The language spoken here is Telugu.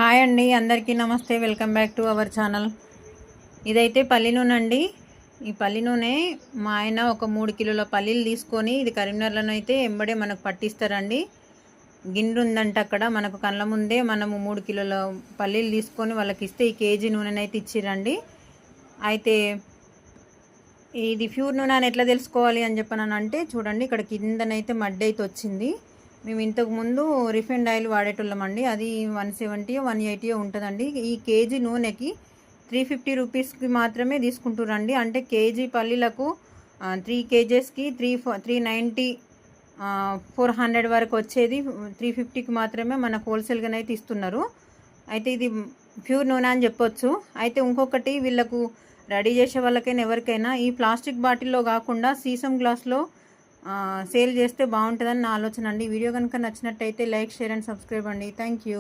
హాయ్ అండి, అందరికీ నమస్తే. Welcome back to our channel. ఇదైతే పల్లి నూనె అండి. ఈ పల్లి నూనె మా ఆయన ఒక 3 కిలోల పల్లీలు తీసుకొని ఇది కరీంనగర్లో అయితే ఎంబడే మనకు పట్టిస్తారండి. గిన్నె ఉందంట అక్కడ మనకు కళ్ళ ముందే. మనము 3 కిలోల పల్లీలు తీసుకొని వాళ్ళకి ఇస్తే ఈ కేజీ నూనెనైతే ఇచ్చిరండి. అయితే ఇది ప్యూర్ నూనె అని ఎట్లా తెలుసుకోవాలి అని చెప్పానంటే చూడండి, ఇక్కడ కిందనైతే మడ్డి అయితే వచ్చింది. మేము ఇంతకుముందు రిఫైండ్ ఆయిల్ వాడేటోళ్ళమండి. అది 170 180 ఉంటుందండి. ఈ కేజీ నూనెకి 350 రూపీస్కి మాత్రమే తీసుకుంటారండి. అంటే కేజీ పల్లీలకు 3 కేజెస్కి 390 400 వరకు వచ్చేది 350కి మాత్రమే మనకు హోల్సేల్గానైతే ఇస్తున్నారు. అయితే ఇది ప్యూర్ నూనె అని చెప్పొచ్చు. అయితే ఇంకొకటి, వీళ్ళకు రెడీ చేసే వాళ్ళకైనా ఎవరికైనా ఈ ప్లాస్టిక్ బాటిల్లో కాకుండా సీసం గ్లాస్లో సేల్ చేస్తే బాగుంటుందని నా ఆలోచన అండి. వీడియో కనుక నచ్చినట్టయితే లైక్, షేర్ అండ్ సబ్స్క్రైబ్ అండి. Thank you.